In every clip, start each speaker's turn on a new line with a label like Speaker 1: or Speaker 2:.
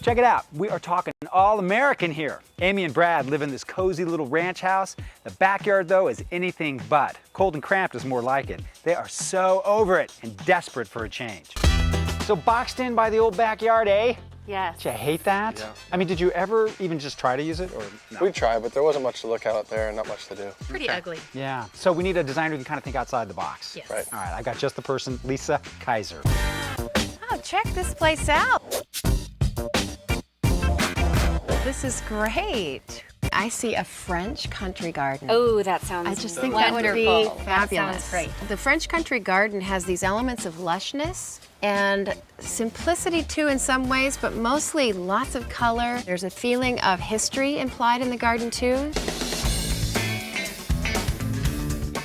Speaker 1: Check it out, we are talking all-American here. Aimee and Brad live in this cozy little ranch house. The backyard, though, is anything but. Cold and cramped is more like it. They are so over it and desperate for a change. So boxed in by the old backyard, eh?
Speaker 2: Yes.
Speaker 1: Did you hate that?
Speaker 3: Yeah.
Speaker 1: I mean, did you ever even just try to use it, or no?
Speaker 3: We tried, but there wasn't much to look at out there and not much to do.
Speaker 2: Pretty ugly.
Speaker 1: Yeah, so we need a designer who can kind of think outside the box.
Speaker 2: Yes.
Speaker 3: Right.
Speaker 1: All right, I got just the person, Lisa Kaiser.
Speaker 4: Oh, check this place out. This is great. I see a French country garden.
Speaker 2: Oh, that sounds
Speaker 4: I just think that would be
Speaker 2: wonderful.
Speaker 4: fabulous.
Speaker 2: That sounds great.
Speaker 4: The French country garden has these elements of lushness and simplicity too in some ways, but mostly lots of color. There's a feeling of history implied in the garden too.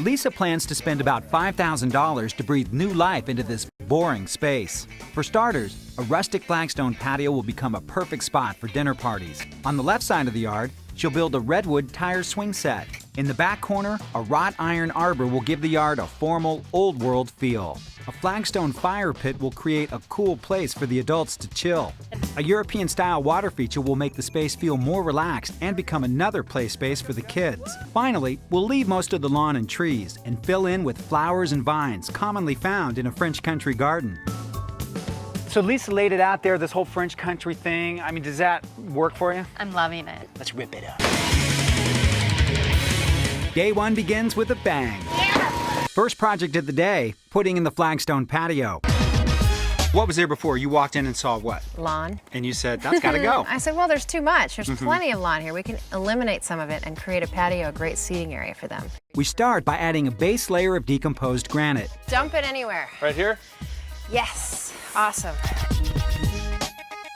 Speaker 1: Lisa plans to spend about $5,000 to breathe new life into this boring space. For starters, a rustic flagstone patio will become a perfect spot for dinner parties. On the left side of the yard, she'll build a redwood tire swing set. In the back corner, a wrought iron arbor will give the yard a formal, old-world feel. A flagstone fire pit will create a cool place for the adults to chill. A European-style water feature will make the space feel more relaxed and become another play space for the kids. Finally, we'll leave most of the lawn and trees and fill in with flowers and vines commonly found in a French country garden. So Lisa laid it out there, this whole French country thing. I mean, does that work for you?
Speaker 2: I'm loving it.
Speaker 1: Let's rip it up. Day one begins with a bang. First project of the day, putting in the flagstone patio. What was there before? You walked in and saw what?
Speaker 4: Lawn.
Speaker 1: And you said, that's gotta go.
Speaker 4: I said, well, there's too much. There's plenty of lawn here. We can eliminate some of it and create a patio, a great seating area for them.
Speaker 1: We start by adding a base layer of decomposed granite.
Speaker 4: Dump it anywhere.
Speaker 3: Right here?
Speaker 4: Yes, awesome.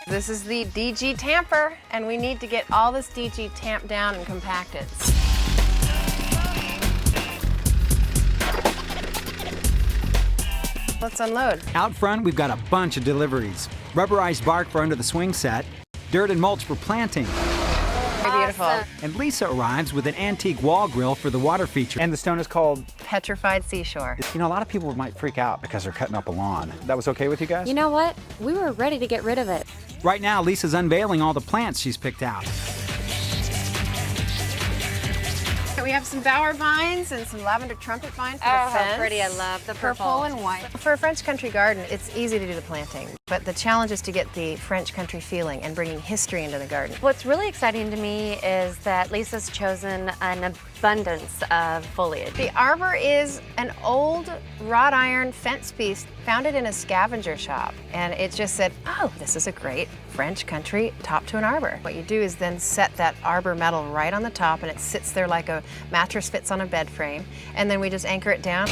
Speaker 4: This is the DG tamper, and we need to get all this DG tamped down and compacted. Let's unload.
Speaker 1: Out front, we've got a bunch of deliveries. Rubberized bark for under the swing set, dirt and mulch for planting.
Speaker 4: Very beautiful.
Speaker 1: And Lisa arrives with an antique wall grill for the water feature. And the stone is called?
Speaker 4: Petrified seashore.
Speaker 1: You know, a lot of people might freak out because they're cutting up a lawn. That was okay with you guys?
Speaker 2: You know what? We were ready to get rid of it.
Speaker 1: Right now, Lisa's unveiling all the plants she's picked out.
Speaker 4: We have some bower vines and some lavender trumpet vines for the
Speaker 2: Oh,
Speaker 4: fence.
Speaker 2: how pretty. I love the purple.
Speaker 4: And white. For a French country garden, it's easy to do the planting, but the challenge is to get the French country feeling and bringing history into the garden.
Speaker 2: What's really exciting to me is that Lisa's chosen an abundance of foliage.
Speaker 4: The arbor is an old wrought iron fence piece found it in a scavenger shop, and it just said, oh, this is a great French country top to an arbor. What you do is then set that arbor metal right on the top, and it sits there like a mattress fits on a bed frame, and then we just anchor it down.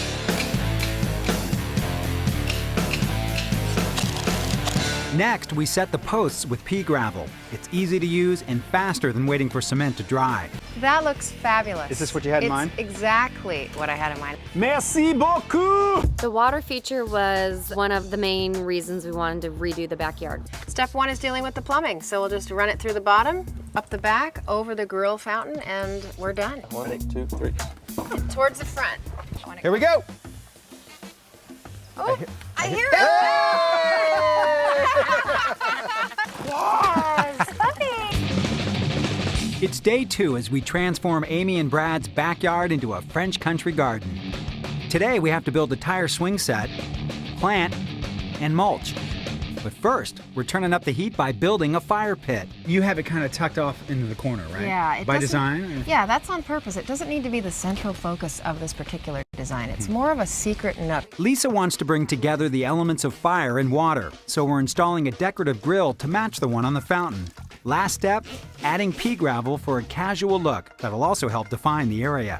Speaker 1: Next, we set the posts with pea gravel. It's easy to use and faster than waiting for cement to dry.
Speaker 4: That looks fabulous.
Speaker 1: Is this what you had in mind?
Speaker 4: Exactly what I had in mind.
Speaker 1: Merci beaucoup!
Speaker 2: The water feature was one of the main reasons we wanted to redo the backyard.
Speaker 4: Step one is dealing with the plumbing, so we'll just run it through the bottom, up the back, over the grill fountain, and we're done.
Speaker 3: 1, 2, 3.
Speaker 4: Towards the front.
Speaker 1: Here we go!
Speaker 4: Oh, I hear it! Yes! Puppy!
Speaker 1: It's day two as we transform Aimee and Brad's backyard into a French country garden. Today we have to build a tire swing set, plant, and mulch. But first, we're turning up the heat by building a fire pit. You have it kind of tucked off into the corner, right?
Speaker 4: Yeah.
Speaker 1: By design?
Speaker 4: Yeah, that's on purpose. It doesn't need to be the central focus of this particular design. It's more of a secret nook.
Speaker 1: Lisa wants to bring together the elements of fire and water, so we're installing a decorative grill to match the one on the fountain. Last step, adding pea gravel for a casual look that'll also help define the area.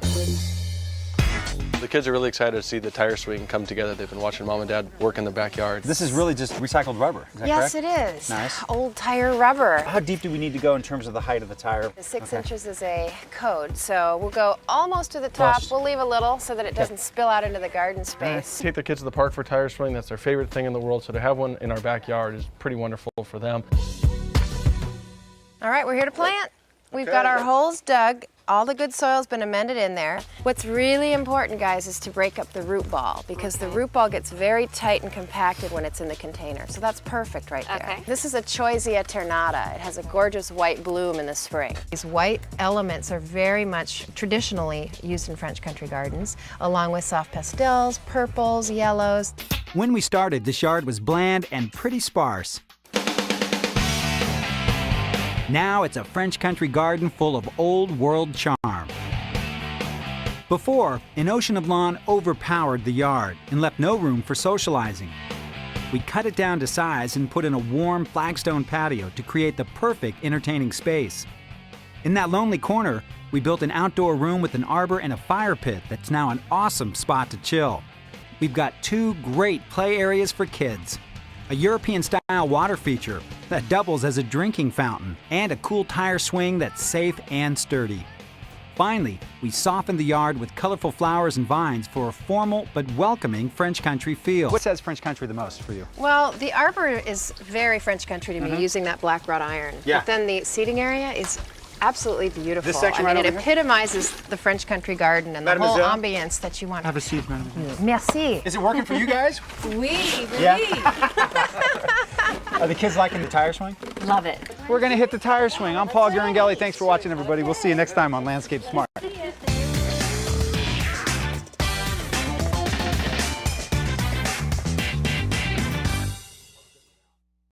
Speaker 3: The kids are really excited to see the tire swing come together. They've been watching Mom and Dad work in the backyard.
Speaker 1: This is really just recycled rubber, is that
Speaker 4: Yes,
Speaker 1: correct?
Speaker 4: it is.
Speaker 1: Nice.
Speaker 4: Old tire rubber.
Speaker 1: How deep do we need to go in terms of the height of the tire?
Speaker 4: 6 inches is a code, so we'll go almost to the top.
Speaker 1: Plus.
Speaker 4: We'll leave a little so that it doesn't spill out into the garden space.
Speaker 3: Take the kids to the park for tire swing. That's their favorite thing in the world. So to have one in our backyard is pretty wonderful for them.
Speaker 4: All right, we're here to plant. We've got our holes dug All the good soil's been amended in there. What's really important, guys, is to break up the root ball because the root ball gets very tight and compacted when it's in the container. So that's perfect right there.
Speaker 2: Okay.
Speaker 4: This is a Choisia ternata. It has a gorgeous white bloom in the spring. These white elements are very much traditionally used in French country gardens, along with soft pastels, purples, yellows.
Speaker 1: When we started, this yard was bland and pretty sparse. Now it's a French country garden full of old world charm. Before, an ocean of lawn overpowered the yard and left no room for socializing. We cut it down to size and put in a warm flagstone patio to create the perfect entertaining space. In that lonely corner, we built an outdoor room with an arbor and a fire pit that's now an awesome spot to chill. We've got 2 great play areas for kids, a European-style water feature that doubles as a drinking fountain, and a cool tire swing that's safe and sturdy. Finally, we softened the yard with colorful flowers and vines for a formal but welcoming French country feel. What says French country the most for you?
Speaker 4: Well, the arbor is very French country to me, using that black wrought iron.
Speaker 1: Yeah.
Speaker 4: But then the seating area is absolutely beautiful.
Speaker 1: This section
Speaker 4: I mean,
Speaker 1: right
Speaker 4: it
Speaker 1: over here?
Speaker 4: epitomizes the French country garden and the whole
Speaker 1: Mademoiselle?
Speaker 4: ambience that you want.
Speaker 1: Have a seat, madam.
Speaker 4: Merci.
Speaker 1: Is it working for you guys?
Speaker 2: Oui,
Speaker 1: Yeah. Are the kids liking the tire swing?
Speaker 2: Love it.
Speaker 1: We're gonna hit the tire swing. I'm Paul Guringelli. Thanks for watching, everybody. We'll see you next time on Landscape Smart.